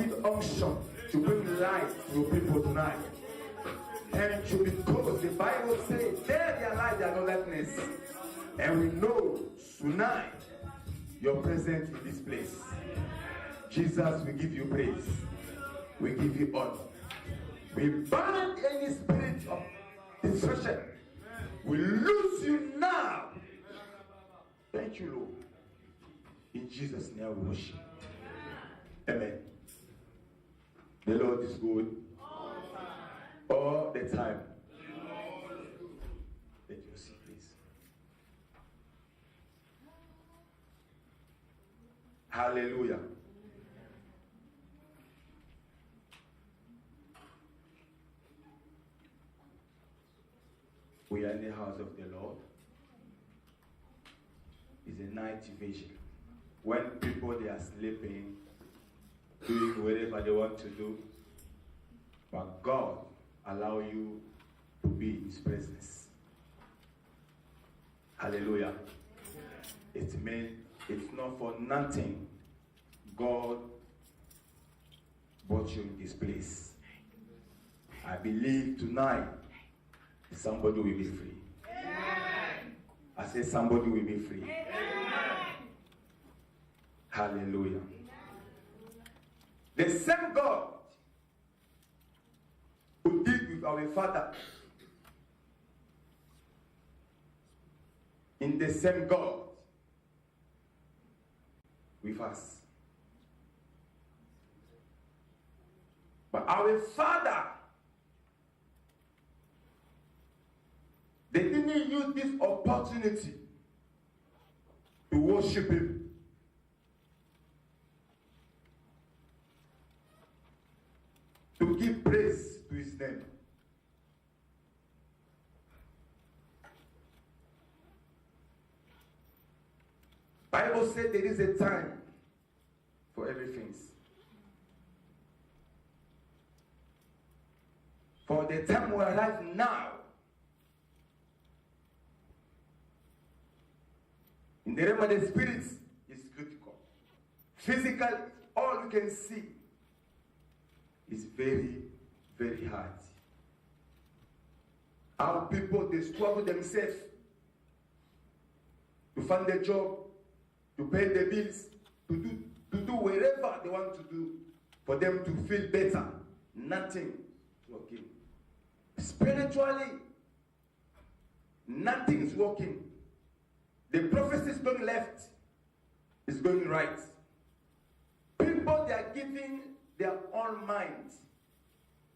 receive unction to bring light to people tonight. And because the Bible says, there their light, their no likeness. And we know tonight you're present in this place. Jesus, we give you praise. We give you honor. We bind any spirit of destruction. We lose you now. Thank you, Lord. In Jesus' name we worship. Amen. The Lord is good all the time. Let you see, please. Hallelujah. We are in the house of the Lord. It's a night vision. When people they are sleeping, doing whatever they want to do, but God allow you to be in His presence. Hallelujah. It means it's not for nothing God brought you in this place. I believe tonight somebody will be free. Amen. I say somebody will be free. Amen. Hallelujah. Amen. The same God who did with our father, in the same God with us. But our father, they didn't use this opportunity to worship Him. To give praise to His name. Bible said there is a time for everything. For the time we are alive now, in the realm of the spirits is critical. Physical, all you can see is very, very hard. How people they struggle themselves to find a job, to pay the bills, to do whatever they want to do for them to feel better. Nothing is working. Spiritually, nothing is working. The prophecy is going left, is going right. People they are giving their own mind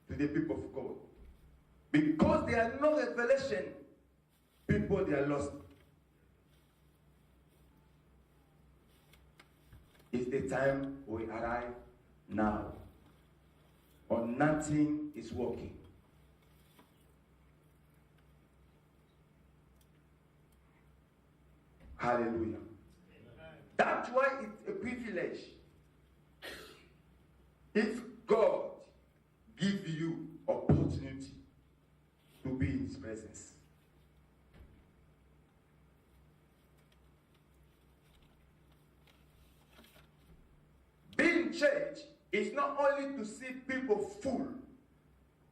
to the people of God. Because there are no revelation, people they are lost. It's the time we arrive now. Or nothing is working. Hallelujah. Amen. That's why it's a privilege. If God gives you opportunity to be in His presence. Being church is not only to see people full.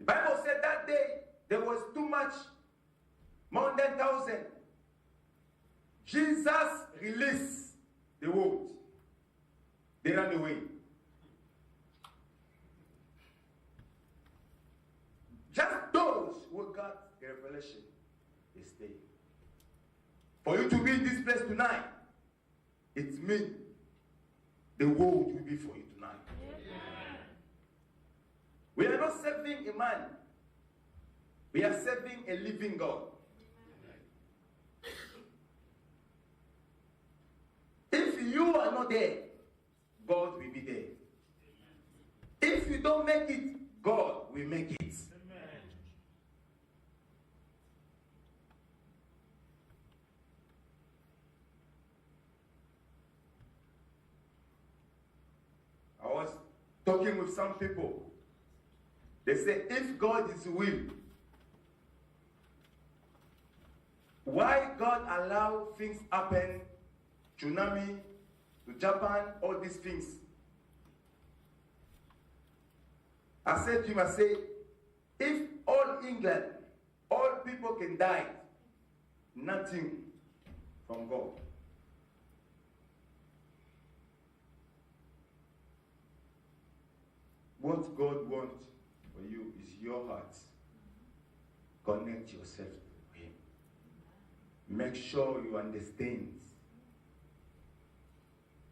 The Bible said that day there was too much, more than 1,000. Jesus released the word. They ran away. Just those who got the revelation, they stay. For you to be in this place tonight, it means the world will be for you tonight. Amen. We are not serving a man. We are serving a living God. If you are not there, God will be there. If you don't make it, God will make it. Amen. I was talking with some people. They say, if God is will, why God allow things happen, tsunami, to Japan, all these things? I said to him, I say, if all England, all people can die, nothing from God. What God wants for you is your heart. Connect yourself to Him. Make sure you understand.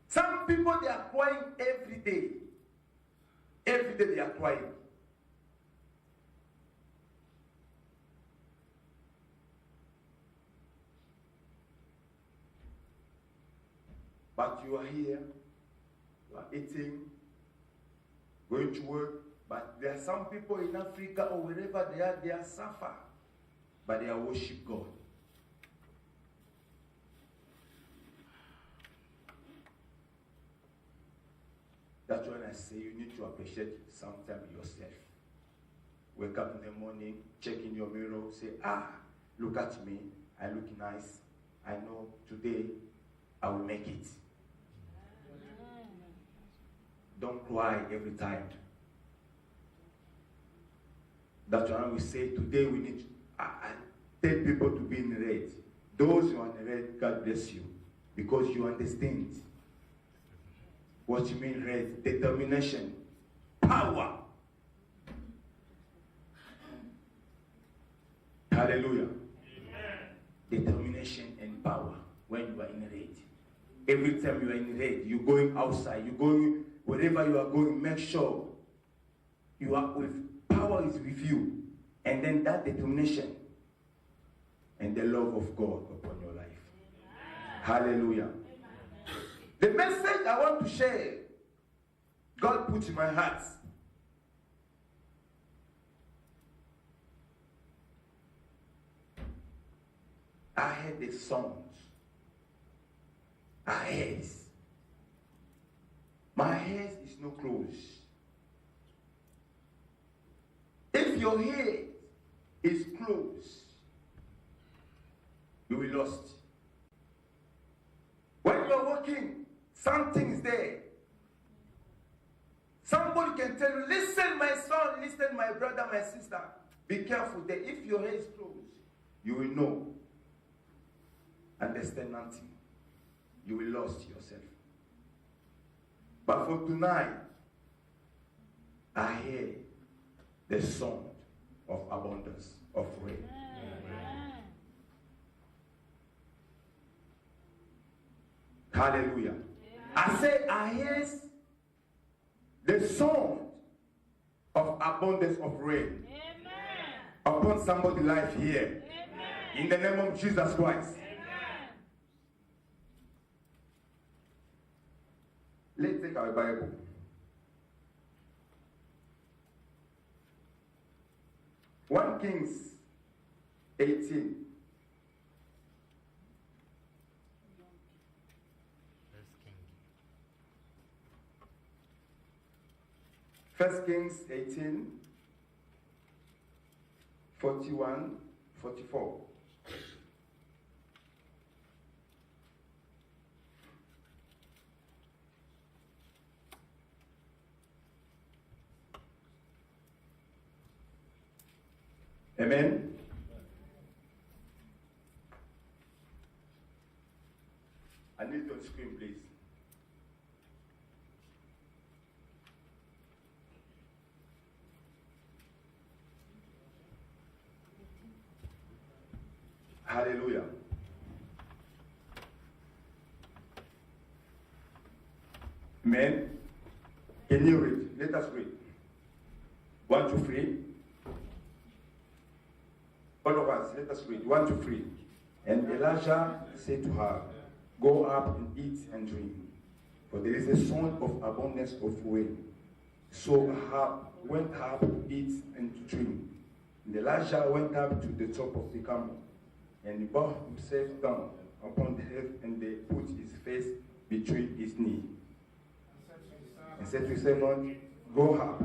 Some people, they are crying every day. Every day they are crying. But you are here, you are eating, going to work, but there are some people in Africa or wherever they are suffer, but they are worship God. That's when I say you need to appreciate sometimes yourself. Wake up in the morning, check in your mirror, say, look at me, I look nice. I know today I will make it. Don't cry every time. That's why we say today we need to tell people to be in red. Those who are in red, God bless you. Because you understand what you mean red. Determination. Power. Hallelujah. Amen. Determination and power when you are in red. Every time you are in red, you're going outside, you're going wherever you are going, make sure you are with power is with you. And then that determination and the love of God upon your life. Amen. Hallelujah. Amen. The message I want to share, God put in my heart. I heard the sound. I heard. My head is not closed. If your head is closed, you will lost. When you are walking, something is there. Somebody can tell you, listen, my son, listen, my brother, my sister. Be careful that if your head is closed, you will know. Understand nothing. You will lost yourself. But for tonight, I hear the sound of abundance, of rain. Amen. Hallelujah. Amen. I say, I hear the sound of abundance of rain. Amen. Upon somebody's life here. Amen. In the name of Jesus Christ. Let's take our Bible. One Kings 18. First Kings 18, 41, 44. Amen. I need you to scream, please. Hallelujah. Amen. Can you read? Let us read. 1, 2, 3. All of us, let us read. 1, 2, 3. And Elijah said to her, go up and eat and drink, for there is a sound of abundance of rain. So Ahab went up to eat and to drink. And Elijah went up to the top of the camel, and he bowed himself down upon the earth, and they put his face between his knee. And said to his servant, go up,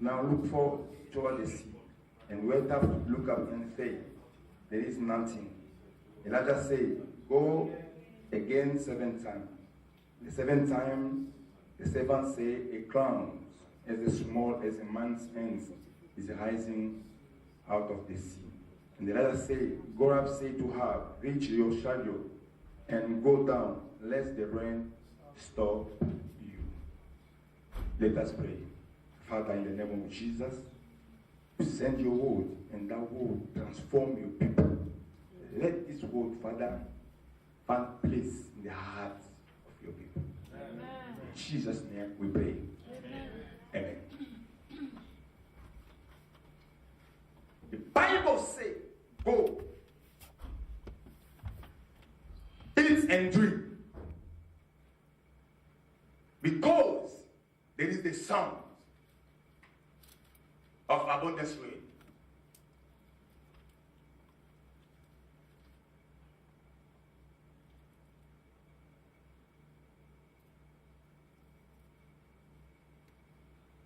now look forward toward the sea. And went up to look up and say, there is nothing. Elijah said, go again 7 times. The 7th time, the servant said, a crown as small as a man's hands is rising out of the sea. And the letter say, Gorab said to her, reach your chariot and go down, lest the rain stop you. Let us pray. Father, in the name of Jesus, send your word, and that word transform your people. Let this word, Father, find place in the hearts of your people. Amen. In Jesus' name we pray. Amen. Amen. The Bible says, go, eat and drink, because there is the sound of abundance rain.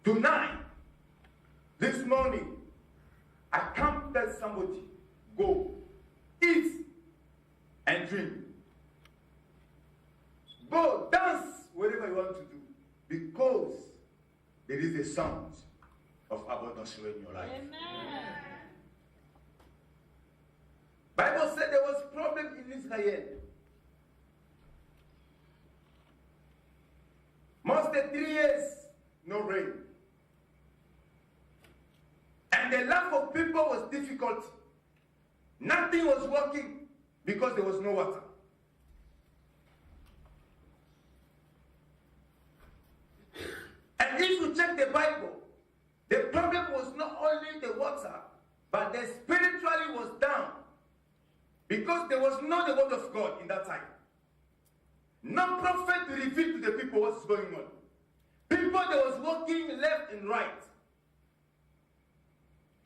Tonight, this morning, I can't tell somebody, go, eat and drink. Go dance wherever you want to do, because there is a sound of abundance in your life. Amen. Bible said there was problem in Israel. Most of 3 years, no rain. And the life of people was difficult. Nothing was working because there was no water. And if you check the Bible, the problem was not only the water, but the spiritually was down. Because there was no the word of God in that time. No prophet to reveal to the people what's going on. People that was walking left and right.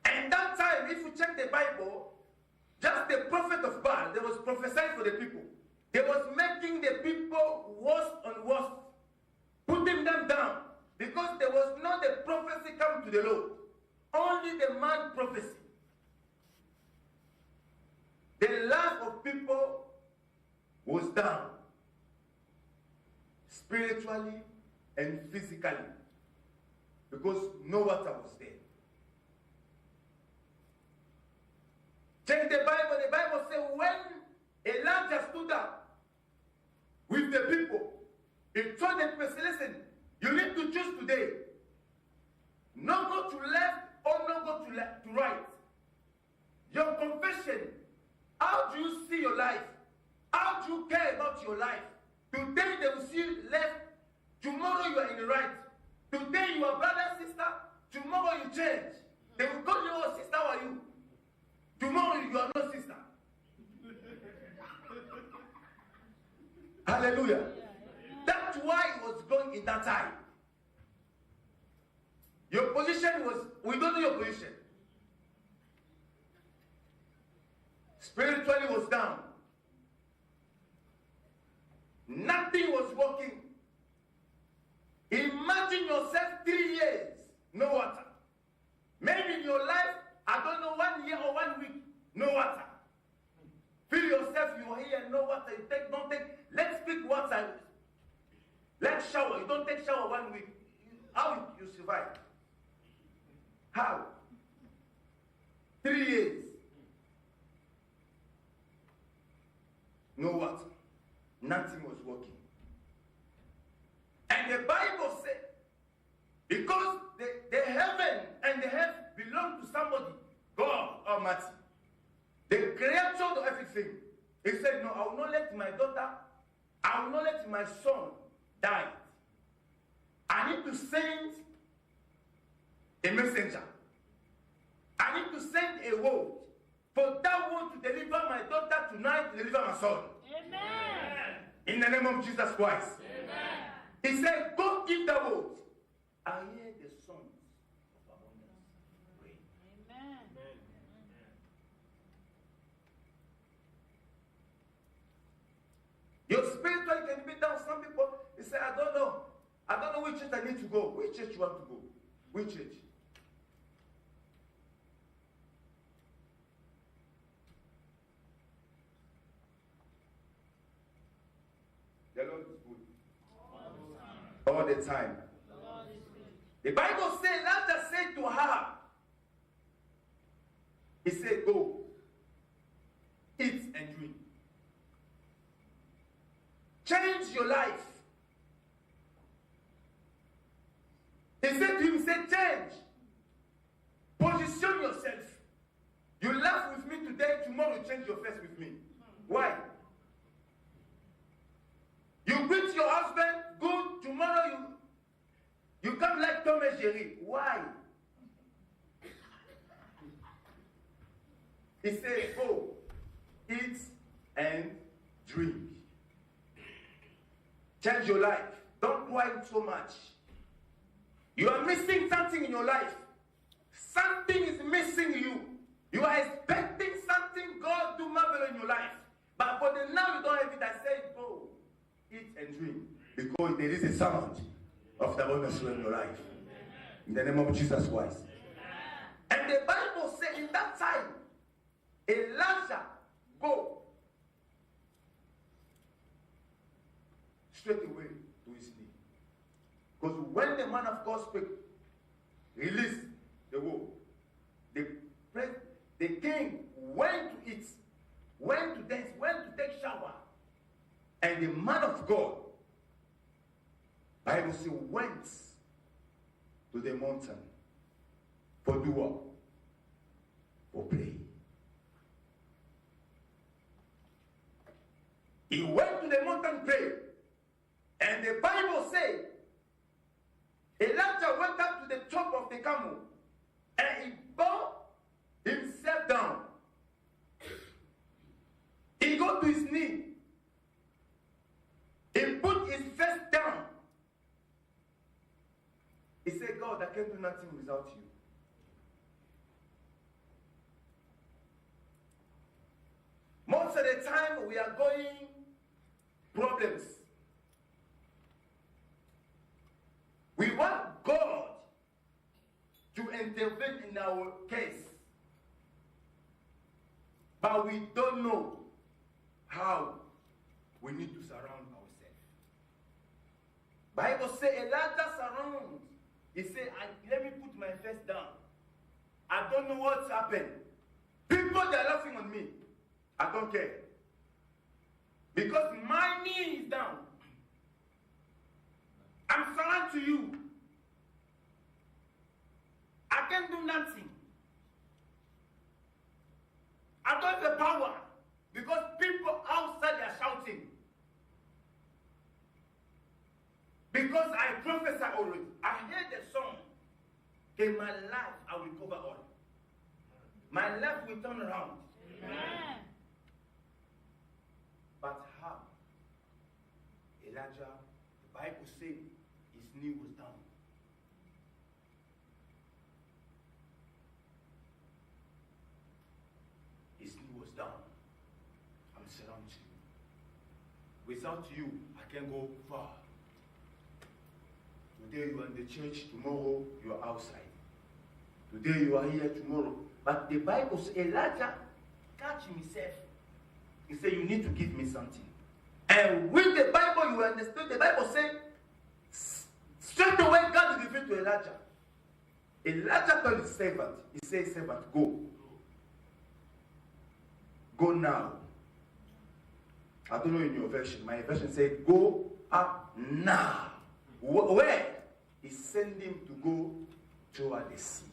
And that time, if you check the Bible, just the prophet of Baal, they was prophesying for the people. They was making the people worse and worse, putting them down. Because there was not the prophecy come to the Lord. Only the man prophecy. The life of people was down. Spiritually and physically. Because no water was there. Check the Bible says when Elijah stood up with the people, he told the people, listen, you need to choose today. Not go to left or not go to right. Your confession, how do you see your life? How do you care about your life? Today they will see you left, tomorrow you are in the right. Today you are brother, sister, tomorrow you change. They will call you, oh sister, how are you? Tomorrow you are no sister. Hallelujah. That's why it was going in that time. Your position was, we don't know your position. Spiritually was down. Nothing was working. Imagine yourself 3 years, no water. Maybe in your life, I don't know, 1 year or 1 week, no water. Feel yourself, you are here, no water. You don't take, let's pick water. Let's shower. You don't take shower 1 week. How you survive? How? 3 years. No water. Nothing was working. And the Bible said, because the heaven and the earth belong to somebody, God Almighty, the creator of everything. He said, no, I will not let my daughter, I will not let my son die. I need to send a messenger. I need to send a word for that word to deliver my daughter tonight, to deliver my son. Amen. In the name of Jesus Christ. Amen. He said, go give the word. I hear the sons of abundance pray. Amen. Your spiritual can be down. Some people, they say, I don't know. I don't know which church I need to go. Which church you want to go? Which church? The Lord is good. All the time. The Bible says, Elijah said to her, he said, go, eat and drink. Change your life. He said to him, he said, change. Position yourself. You laugh with me today, tomorrow change your face with me. Why? You greet your husband, good, tomorrow you come like Tom and Jerry. Why? He said, go, eat and drink. Change your life. Don't cry so much. You are missing something in your life. Something is missing you. You are expecting something God to marvel in your life. But for the now you don't have it. I say, go, eat and drink. Because there is a sound of the abundance in your life. In the name of Jesus Christ. And the Bible says in that time, Elijah go straight away to his knee. Because when the man of God spoke, released the word, the king went to eat, went to dance, went to take shower. And the man of God, Bible says, went to the mountain for do what? For play. He went to the mountain pray. And the Bible says, Elijah went up to the top of the camel and he bowed himself down. He got to his knee. He put his face down. He said, God, I can't do nothing without you. Most of the time we are going problems. We want God to intervene in our case. But we don't know how we need to surround ourselves. Bible says Elijah surrounds. He said, let me put my face down. I don't know what's happened. People, they're laughing on me. I don't care. Because my knee is down. I'm surrounded to you. I can't do nothing. I don't have the power. Because people outside are shouting. Because I prophesy already. I heard the song. In my life, I will cover all. My life will turn around. Amen. But how? Elijah, the Bible says his knee was down. His knee was down. I'm surrounded you. Without you, I can't go far. Today you are in the church, tomorrow you are outside. Today you are here, tomorrow. But the Bible says Elijah catch himself. He said, you need to give me something. And with the Bible, you understood, the Bible said, straight away God revealed to Elijah. Elijah told his servant, he said, servant, go. Go now. I don't know in your version. My version said, go up now. Where? He sent him to go toward the sea.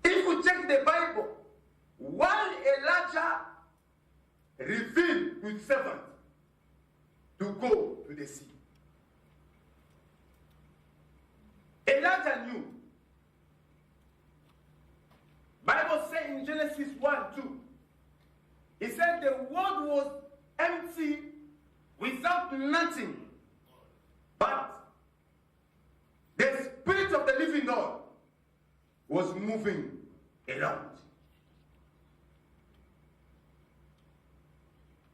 If we check the Bible, while Elijah revealed to his servant to go to the sea, Elijah knew. Bible says in Genesis 1:2, he said the world was empty without nothing, but the Spirit of the living God was moving around.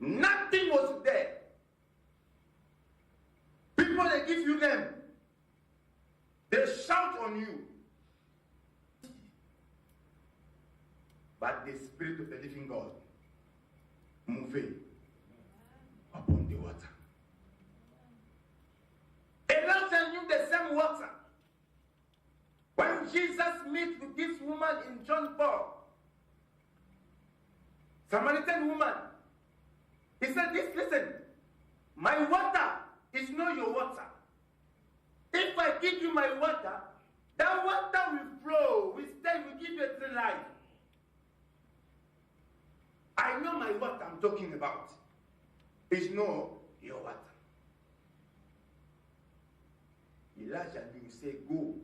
Nothing was there. People, they give you name. They shout on you. But the Spirit of the living God moving upon the water. Elijah knew the same water When Jesus meets with this woman in John 4, Samaritan woman, he said this, listen, my water is not your water. If I give you my water, that water will flow, will stay, will give you eternal life. I know my water I'm talking about. It's not your water. Elijah will say, go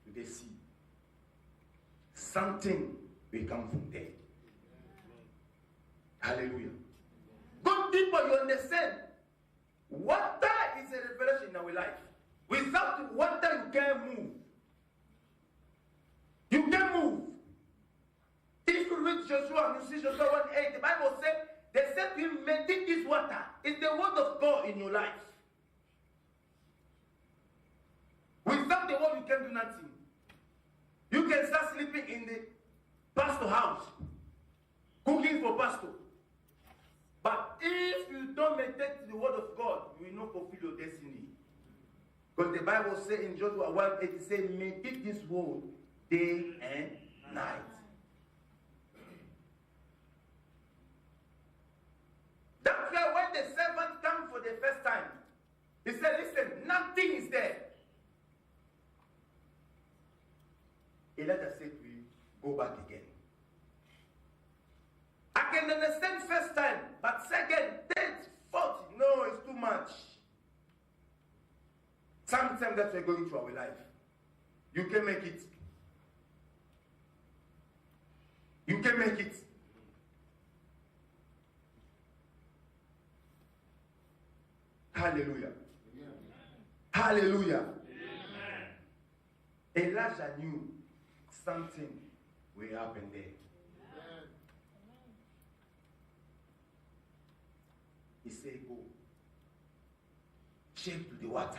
to the sea. Something will come from there. Hallelujah. Go deeper, you understand. Water is a revelation in our life. Without water, you can't move. You can't move. If you read Joshua, you see Joshua 1:8, the Bible said, they said to him, meditate this water. It's the word of God in your life. Without the word, you can do nothing. You can start sleeping in the pastor house, cooking for pastor. But if you don't meditate the word of God, you will not fulfill your destiny. Because the Bible says in Joshua 1:8, it says, meditate this word day and night. That's why when the servant comes for the first time, he said, listen, nothing is there. Elijah said to him, go back again. I can understand first time, but second, third, fourth, no, it's too much. Sometimes that we're going through our life. You can make it. You can make it. Hallelujah. Amen. Hallelujah. Amen. Elijah knew something will happen there. Amen. He said, go. Shape to the water.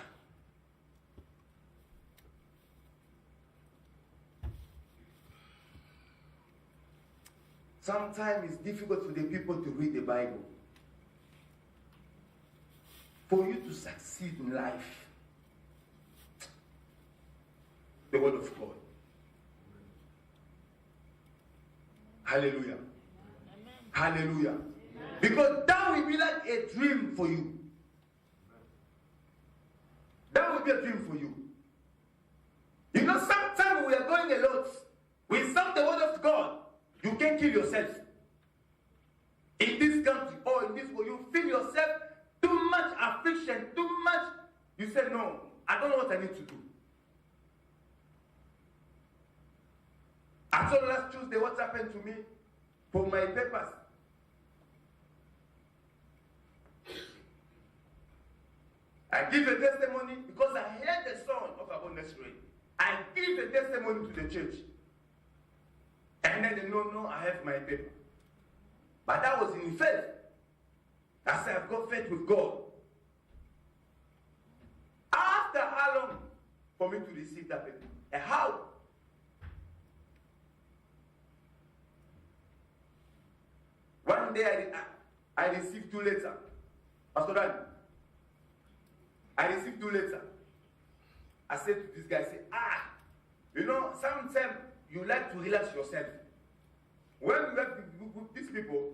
Sometimes it's difficult for the people to read the Bible. For you to succeed in life, the word of God. Hallelujah. Amen. Hallelujah. Amen. Because that will be like a dream for you. That will be a dream for you. You know, sometimes we are going a lot. Without the word of God, you can kill yourself. In this country or in this world, you feel yourself too much affliction, too much. You say, no, I don't know what I need to do. I told last Tuesday what happened to me for my papers. I give a testimony because I heard the song of Abundance Rain. I give a testimony to the church. And then they know, no, I have my paper. But that was in faith. I said, I've got faith with God. After how long for me to receive that paper? And how? One day I received 2 letters. Pastor Dan, I received 2 letters. I said to this guy, I said, you know, sometimes you like to relax yourself. When you have with these people,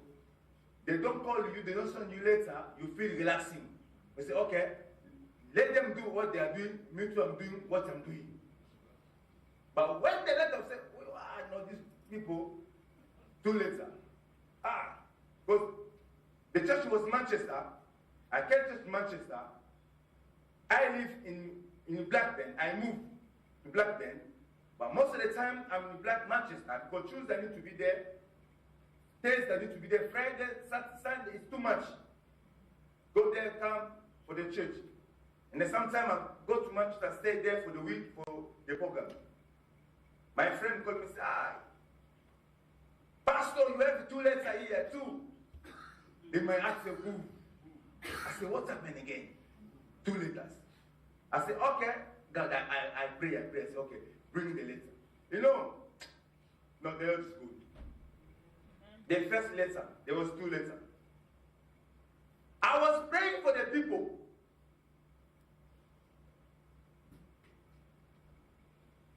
they don't call you, they don't send you letter, you feel relaxing. We say, okay, let them do what they are doing, me too, I'm doing what I'm doing. But when they let them say, well, I know these people, 2 letters. Because the church was Manchester. I came to Manchester. I live in Blackburn. I moved to Blackburn. But most of the time, I'm in Manchester. Because Tuesday I need to be there. Thursday I need to be there. Friday, Saturday, Sunday, it's too much. Go there, come for the church. And then sometimes I go to Manchester, stay there for the week for the program. My friend called me and said, Pastor, you have 2 letters here too. They might ask you who. I said, what happened again? 2 letters. I said, okay. God, I pray. I said, okay, bring the letter. You know, no, the other is good. The first letter, there was 2 letters. I was praying for the people.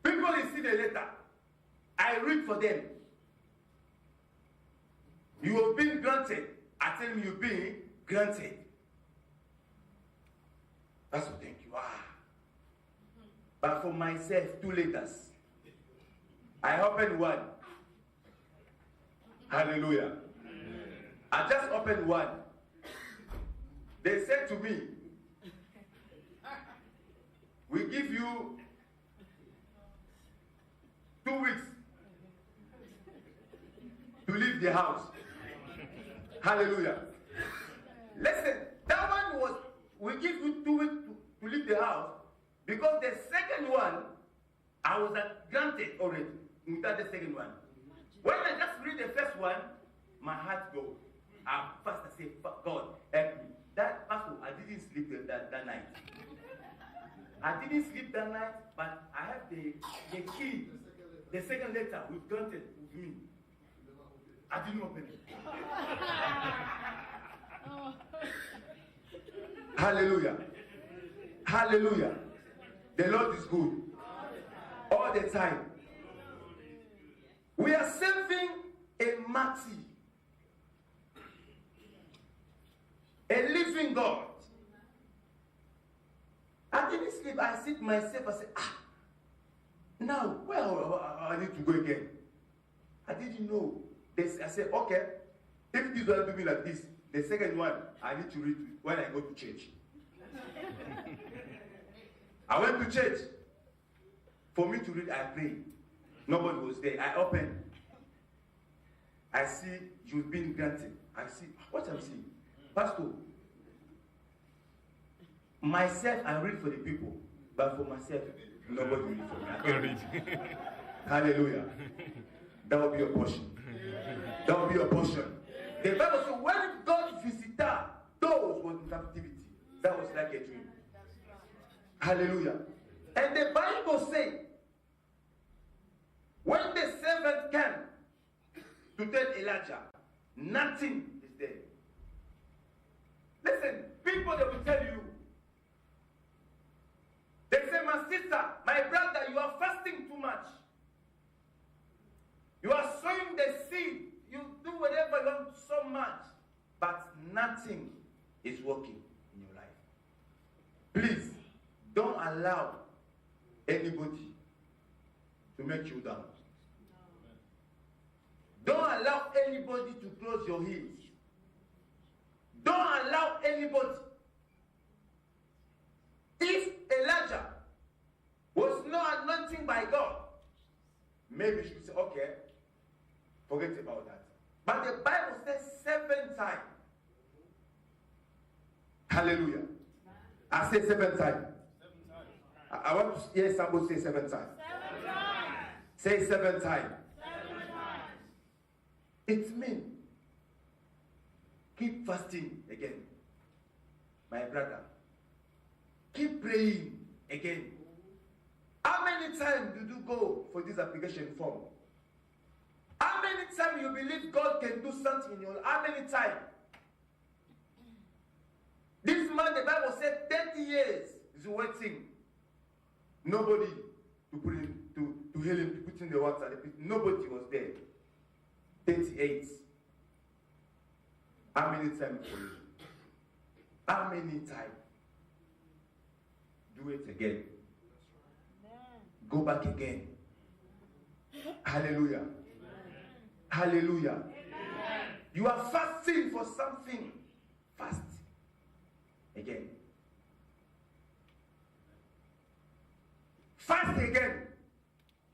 People receive a letter. I read for them. You have been granted. I tell you, you've been granted. That's what thank you are. But for myself, 2 letters. I opened one. Hallelujah. I just opened one. They said to me, we give you 2 weeks to leave the house. Hallelujah. Listen, that one was, we give you 2 weeks to leave the house, because the second one, I was granted already without the second one. When I just read the first one, my heart goes. First I say, God, help me. That pastor, I didn't sleep that night. I didn't sleep that night, but I have the key, the second letter was granted with me. I didn't open it. Hallelujah. Hallelujah. The Lord is good. All the time. We are serving a mighty, a living God. I didn't sleep. I sit myself. I said, now, I need to go again. I didn't know. I said, okay, if this one do me like this, the second one, I need to read when I go to church. I went to church. For me to read, I prayed. Nobody was there. I opened. I see you've been granted. I see what I'm seeing. Pastor, myself, I read for the people, but for myself, nobody read for me. Hallelujah. That will be your portion. That will be your portion. The Bible says, when God visited those who were in captivity, that was like a dream. Hallelujah. And the Bible says, when the servant came to tell Elijah, nothing is there. Listen, people, they will tell you. They say, my sister, my brother, you are fasting too much. You are sowing the seed. You do whatever you want so much. But nothing is working in your life. Please, don't allow anybody to make you down. Don't allow anybody to close your ears. Don't allow anybody. If Elijah was not anointed by God, maybe you should say, okay, forget about that. But the Bible says 7 times. Hallelujah. I say 7 times. I want to hear somebody say 7 times. 7 times. Say 7 times. 7 times. It means keep fasting again, my brother. Keep praying again. How many times did you go for this application form? How many times you believe God can do something in your life? How many times? This man, the Bible said 30 years is waiting. Nobody to put him, to heal him, to put in the water. Nobody was there. 38. How many times for you? How many times? Do it again. Go back again. Hallelujah. Hallelujah. Amen. You are fasting for something. Fast again. Fast again.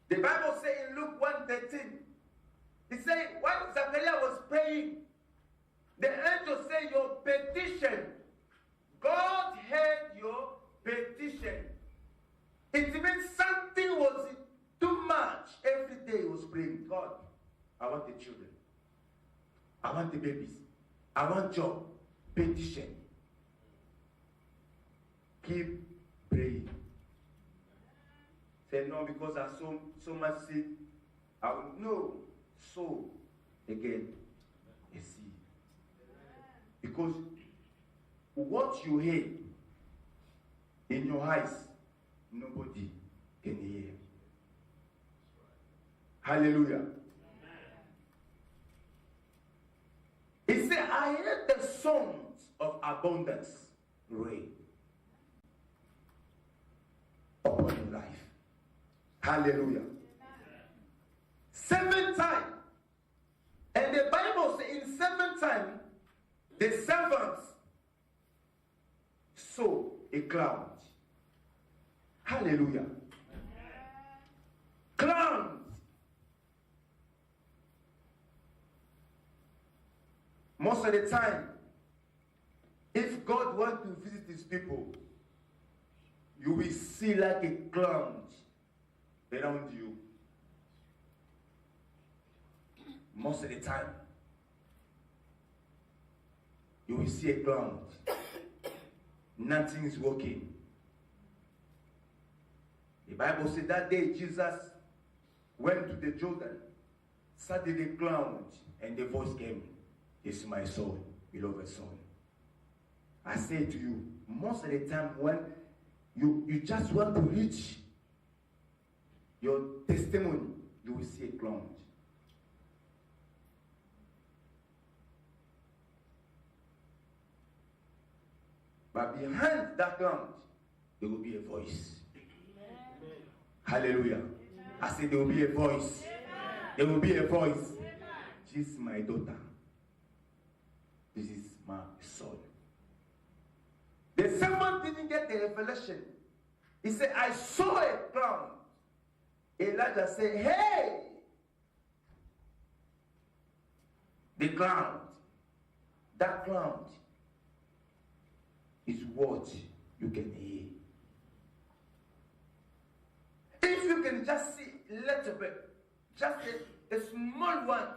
The Bible says in Luke 1:13, it says when Zachariah was praying, the angel said, your petition, God heard your petition. It means something was too much. Every day he was praying, God, I want the children. I want the babies. I want job. Petition. Keep praying. Say, no, because I so much seed. I will no. Sow again a seed. Because what you hear in your eyes, nobody can hear. Hallelujah. He said, I heard the songs of abundance rain upon your life. Hallelujah. 7 times. And the Bible says in 7 times, the servants saw a cloud. Hallelujah. Clouds. Most of the time, if God wants to visit his people, you will see like a cloud around you. Most of the time, you will see a cloud. Nothing is working. The Bible said that day Jesus went to the Jordan, sat in the cloud, and the voice came, "This is my son, beloved son." I say to you, most of the time when you just want to reach your testimony, you will see a cloud. But behind that cloud, there will be a voice. Amen. Hallelujah. Amen. I said there will be a voice. Amen. There will be a voice. Amen. This is my daughter. This is my son. The servant didn't get the revelation. He said, I saw a cloud. Elijah said, hey! The cloud. That cloud is what you can hear. If you can just see a little bit, just a small one,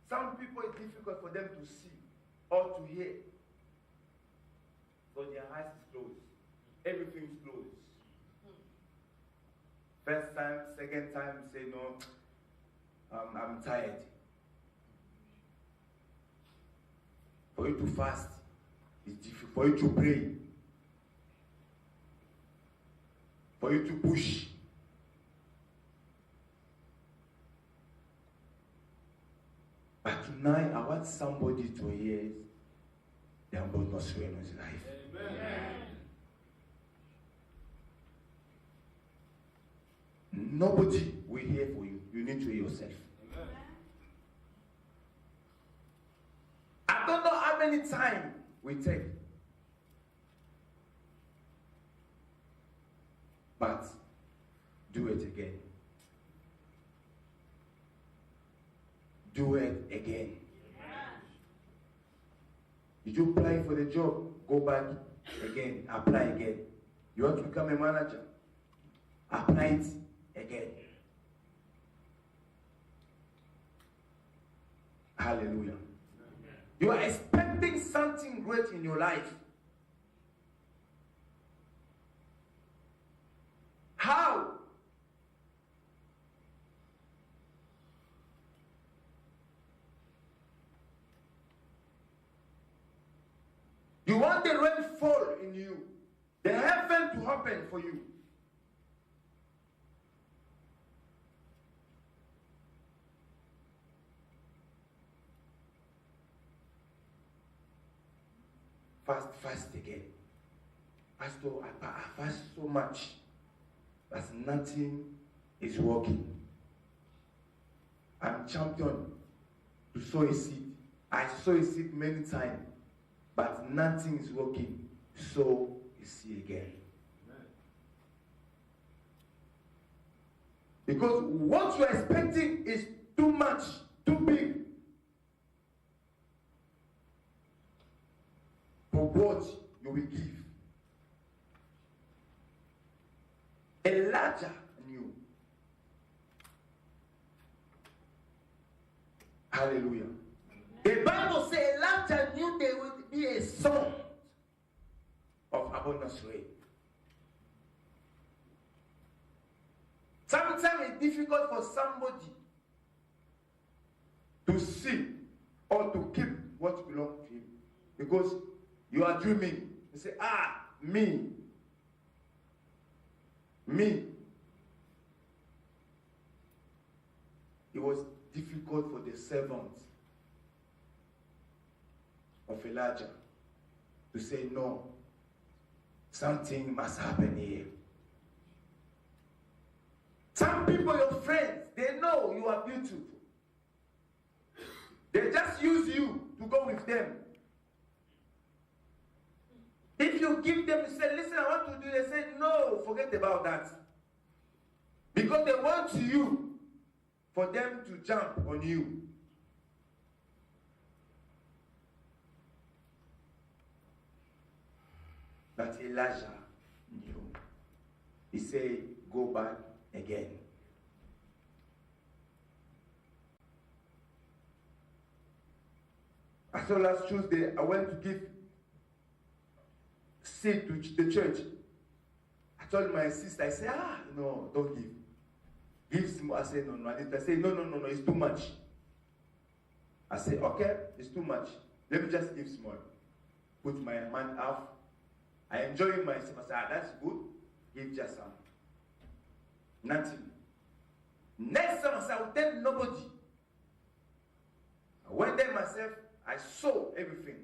some people it's difficult for them to see or to hear. So their eyes is closed. Everything is closed. First time, second time, say no, I'm tired. For you to fast, it's difficult. For you to pray, for you to push. But tonight, I want somebody to hear the abundance rain in his life. Amen. Nobody will hear for you. You need to hear yourself. Amen. I don't know how many times we take. But do it again. Do it again. Did you apply for the job? Go back again. Apply again. You want to become a manager? Apply it again. Hallelujah. You are expecting something great in your life. How? You want the rain to fall in you, the heaven to open for you. Fast again. Pastor, I fast so much that nothing is working. I'm champion to sow a seed. I sow a seed many times, but nothing is working. Sow a seed again. Amen. Because what you're expecting is too much, too big. For what you will give. Elijah knew. Hallelujah. The Bible says Elijah knew there would be a song of abundance rain. Sometimes it's difficult for somebody to see or to keep what belongs to him. Because you are dreaming. You say, me. Me, it was difficult for the servants of Elijah to say no. Something must happen here. Some people, your friends, they know you are beautiful. They just use you to go with them. If you give them, you say, listen, I want to do, they say, no, forget about that. Because they want you, for them to jump on you. But Elijah knew. He said, go back again. I saw last Tuesday, I went to give seed to the church. I told my sister, I said, no, don't give. Give some. I said, no. I said, no, it's too much. I said, okay, it's too much. Let me just give small. Put my hand up. I enjoy myself. I said, that's good. Give just some. Nothing. Next time I said, I will tell nobody. I went there myself. I saw everything.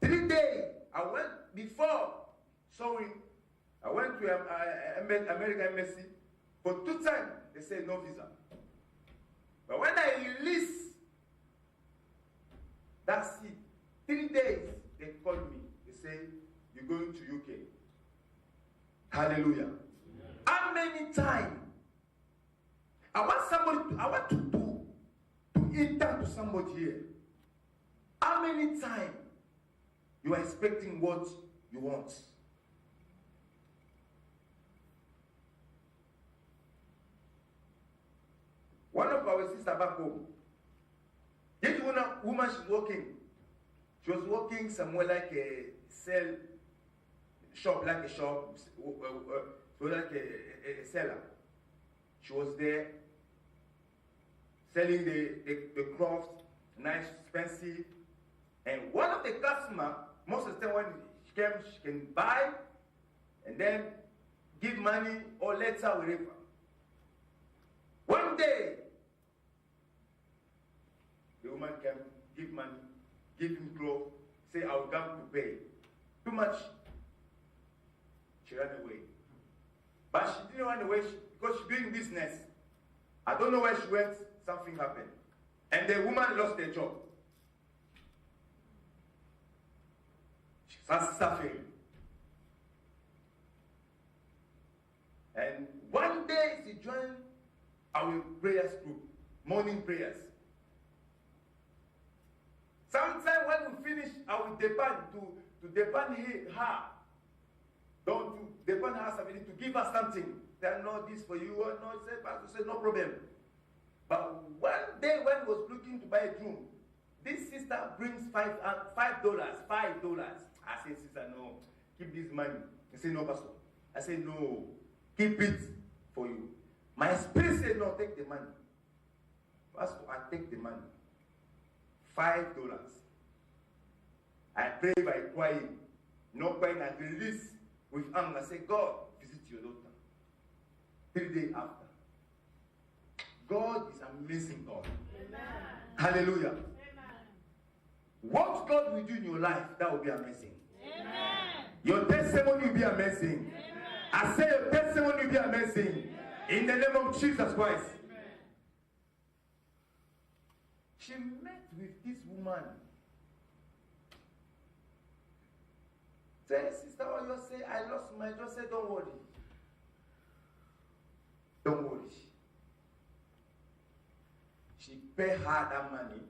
3 days, I went before sowing. I went to American Embassy. For 2 times, they said no visa. But when I released that seed, 3 days, they called me. They say, you're going to UK. Hallelujah. Yeah. How many times? I want to enter to somebody here. How many times you are expecting what you want? One of our sisters back home, this woman she's working. She was working somewhere like a shop, so like a seller. She was there selling the craft, nice, expensive. And one of the customers, most of the time when she can buy and then give money or later whatever. One day, the woman can give money, give him clothes, say, I'll come to pay. Too much. She ran away. But she didn't run away because she's doing business. I don't know where she went, something happened. And the woman lost her job. She started suffering. And one day she joined our prayers group, morning prayers. Sometimes when we finish, I will depend to depend her. Don't to depend her something to give us something. Say, no, this for you, or no, say, Pastor, say, no problem. But one day when I was looking to buy a drum, this sister brings $5. I say, sister, no, keep this money. I say, no, Pastor. I say, no, keep it for you. My spirit said, no, take the money. Pastor, I take the money. $5. I pray by crying. No crying, I release with anger. I say, God, visit your daughter. 3 days after. God is amazing God. Amen. Hallelujah. Amen. What God will do in your life, that will be amazing. Amen. Your testimony will be amazing. Amen. I say your testimony will be amazing. Amen. In the name of Jesus Christ. Amen. She met with this woman. Say, sister, what you say? I lost my job. Say, don't worry. Don't worry. She paid her that money.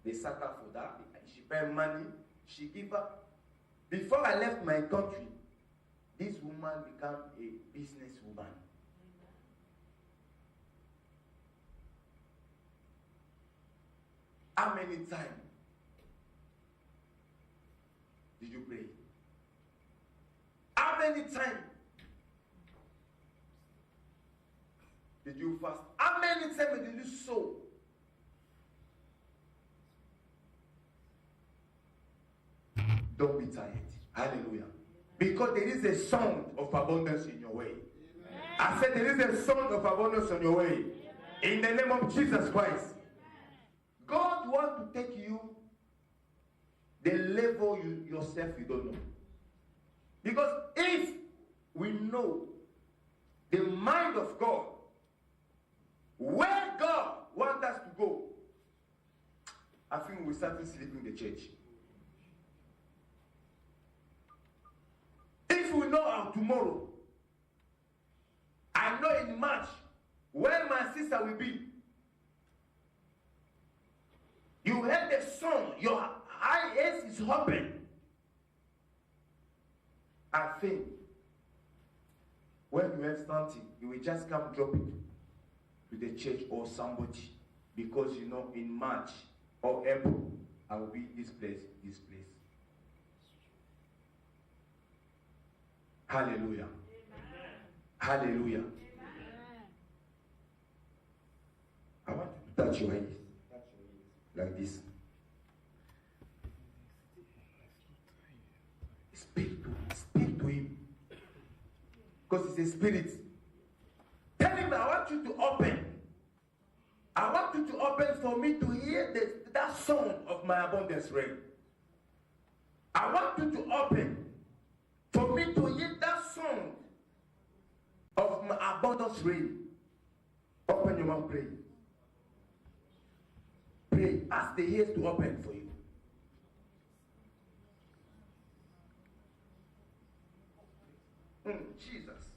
They sack her for that. She paid money. She gave up. Before I left my country, this woman became a businesswoman. How many times did you pray? How many times did you fast? How many times did you sow? Don't be tired. Hallelujah. Because there is a sound of abundance in your way. I said there is a sound of abundance on your way. In the name of Jesus Christ. God wants to take you the level you yourself you don't know. Because if we know the mind of God, where God wants us to go, I think we start sleeping in the church. If we know our tomorrow, I know in March where my sister will be. You heard the song, your eyes is open. I think when you have something, you will just come drop it to the church or somebody, because you know in March or April I will be this place, this place. Hallelujah. Amen. Hallelujah. Amen. I want you to touch your eyes like this. Speak to him. Because it's a spirit. Tell him, I want you to open. I want you to open for me to hear that song of my abundance rain. I want you to open for me to hear that song of my abundance rain. Open your mouth, pray. Pray. Ask the ears to open for you. Jesus.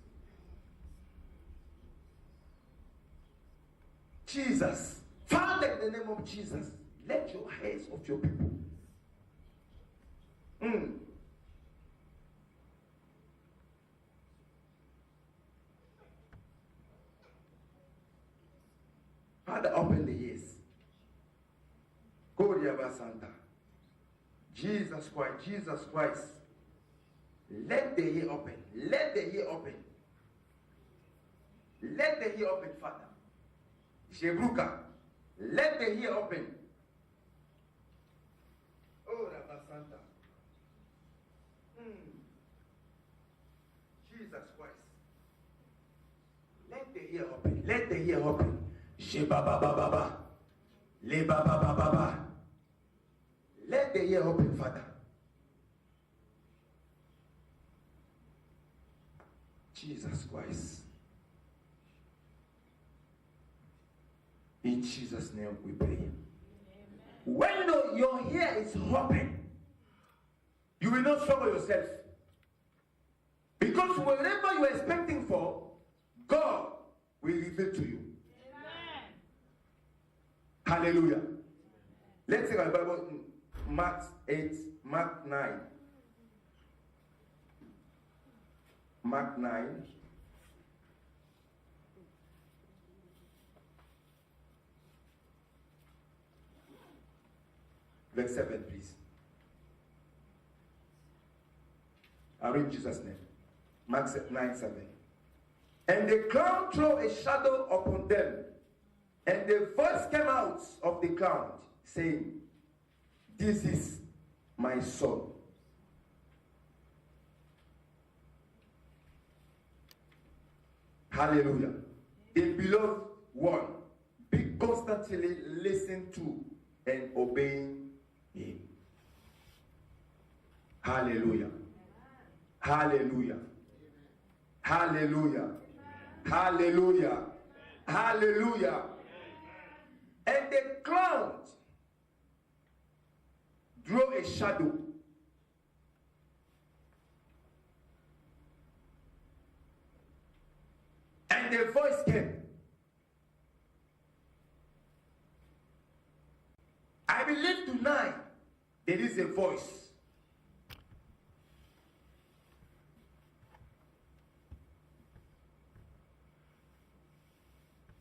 Jesus. Father, in the name of Jesus, let your hands of your people. Father, open the ears. Koriaba Santa. Jesus Christ, Jesus Christ. Let the ear open. Let the ear open. Let the ear open, Father. Shebruka. Let the ear open. Oh, Rabba Santa. Jesus Christ. Let the ear open. Let the ear open. Sheba Baba Baba. Le Baba Baba Baba. Let the ear open, Father. Jesus Christ. In Jesus' name we pray. Amen. When your ear is open, you will not struggle yourself. Because whatever you are expecting for, God will reveal to you. Amen. Hallelujah. Let's take our Bible, Mark 8, Mark 9. Mark 9. Verse 7, please. I read Jesus' name. Mark 9, 7. And the cloud threw a shadow upon them, and the voice came out of the cloud, saying, This is my son. Hallelujah. The beloved one, be constantly listening to and obeying him. Hallelujah. Hallelujah. Hallelujah. Hallelujah. Hallelujah. And the cloud drew a shadow. And the voice came. I believe tonight there is a voice.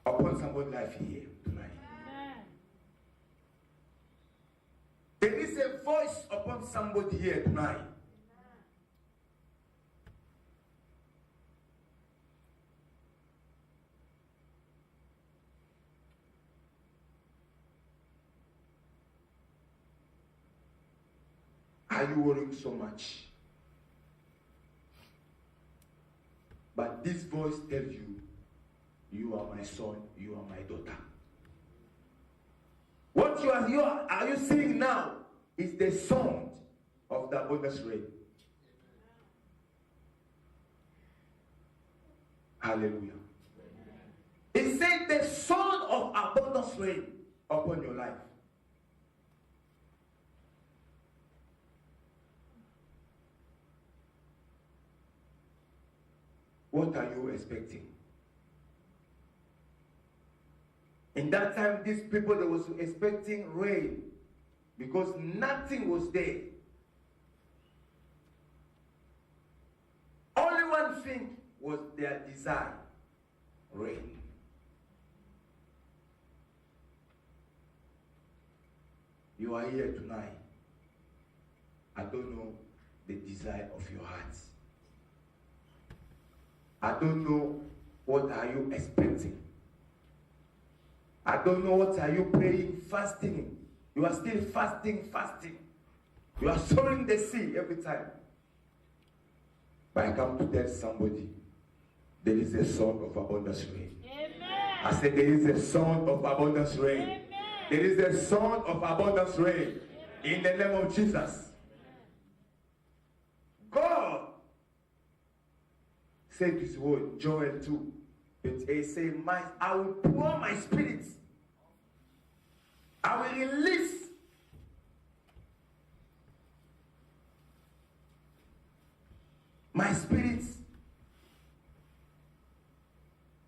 Upon somebody's life here tonight. Amen. There is a voice upon somebody here tonight. Are you worrying so much? But this voice tells you, you are my son, you are my daughter. What are you seeing now is the sound of the abundance rain. Hallelujah. It said the sound of abundance rain upon your life. What are you expecting? In that time, these people, they was expecting rain because nothing was there. Only one thing was their desire, rain. You are here tonight. I don't know the desire of your heart. I don't know what are you expecting. I don't know what are you praying, fasting. You are still fasting. You are sowing the seed every time. But I come to tell somebody, there is a sound of abundance rain. Amen. I said there is a sound of abundance rain. Amen. There is a sound of abundance rain. In the name of Jesus. God said his word, Joel 2. He said, I will pour my spirit. I will release my spirit.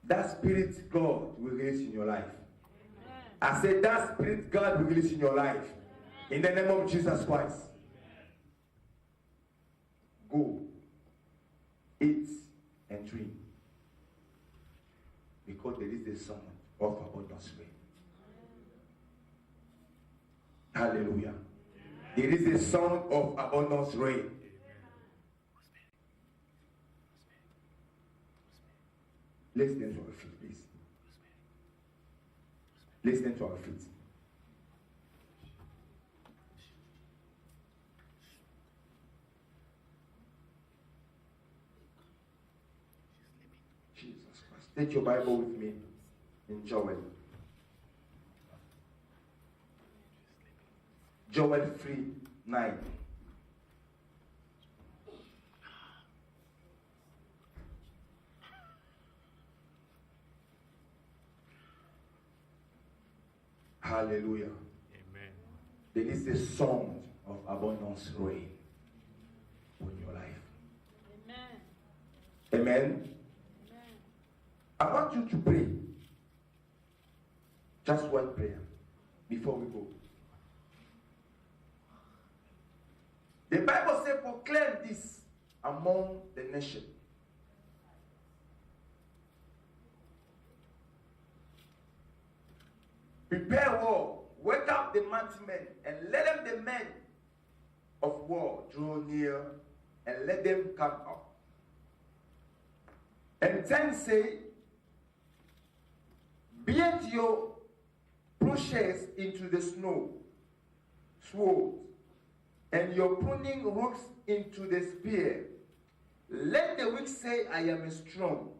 That spirit God will release in your life. Amen. I said that spirit God will release in your life. In the name of Jesus Christ. Go. Eat and drink. Because there is a sound of abundance rain. Hallelujah. There is a sound of abundance rain. Let's stand to our feet, please. Let's stand to our feet. Jesus Christ. Take your Bible with me in Joel. Joel 3:9. Hallelujah. Amen. There is a sound of abundance rain on your life. Amen. Amen. Amen. I want you to pray. Just one prayer before we go. The Bible says, proclaim this among the nation. Prepare war, wake up the mighty men, and let them, the men of war, draw near, and let them come up. And 10 say, beat your plowshares into the snow, sword, and your pruning hooks into the spear. Let the weak say, I am strong.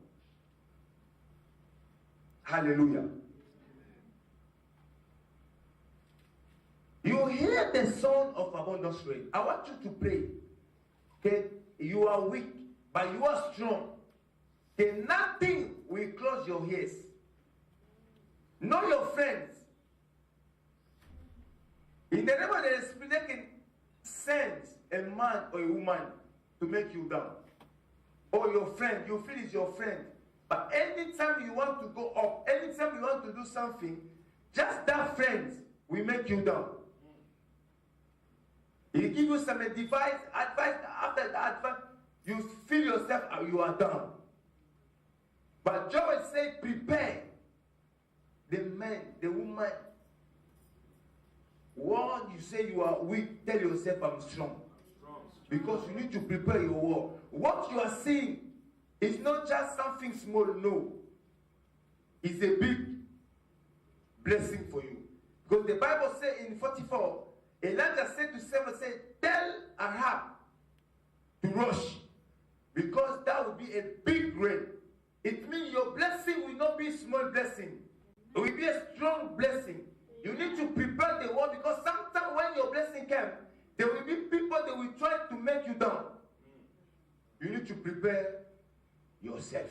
Hallelujah. You hear the sound of abundance rain. I want you to pray. Okay? You are weak, but you are strong. Okay? Nothing will close your ears. Know your friends. In the name of the Spirit, they can send a man or a woman to make you down. Or your friend, you feel it's your friend. But anytime you want to go up, anytime you want to do something, just that friend will make you down. He give you some advice. After the advice, you feel yourself you are down. But Joel said, prepare the man, the woman. When you say you are weak, tell yourself I'm strong. Because you need to prepare your war. What you are seeing is not just something small, no. It's a big blessing for you. Because the Bible says in 44, Elijah said to Samuel, tell Ahab to rush, because thou to be a big rain. It means your blessing will not be a small blessing. It will be a strong blessing. You need to prepare the world, because sometimes when your blessing comes, there will be people that will try to make you down. You need to prepare yourself.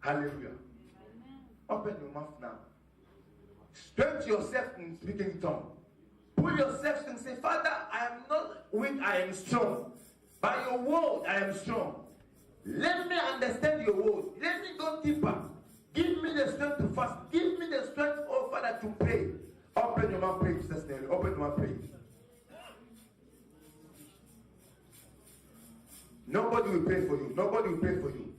Hallelujah. Open your mouth now. Strengthen yourself in speaking in tongues. Pull yourself and say, Father, I am not weak, I am strong. By your word, I am strong. Let me understand your word. Let me go deeper. Give me the strength to fast. Give me the strength, oh Father, to pray. Open your mouth, pray, Jesus' name. Open your mouth, pray. Nobody will pray for you. Nobody will pray for you.